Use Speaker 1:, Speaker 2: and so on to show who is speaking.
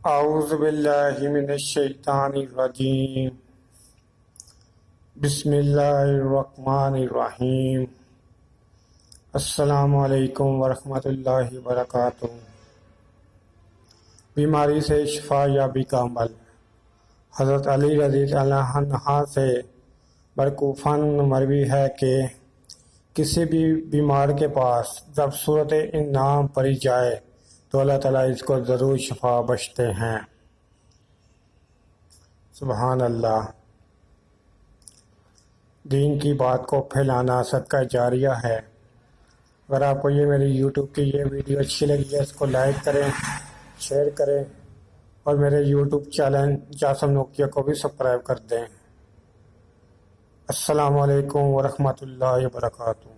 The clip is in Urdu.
Speaker 1: اعوذ باللہ من الشیطان الرجیم بسم اللہ الرحمن الرحیم السلام علیکم ورحمۃ اللہ وبرکاتہ۔ بیماری سے شفا یابی کا عمل۔ حضرت علی رضی اللہ عنہ سے برکوفاً مروی ہے کہ کسی بھی بیمار کے پاس جب صورت انعام پڑھی جائے تو اللہ تعالیٰ اس کو ضرور شفا بخشتے ہیں۔ سبحان اللہ۔ دین کی بات کو پھیلانا صدقہ جاریہ ہے۔ اگر آپ کو یہ میری یوٹیوب کی یہ ویڈیو اچھی لگی ہے اس کو لائک کریں، شیئر کریں اور میرے یوٹیوب چینل جاسم نوکیہ کو بھی سبسکرائب کر دیں۔ السلام علیکم ورحمۃ اللہ وبرکاتہ۔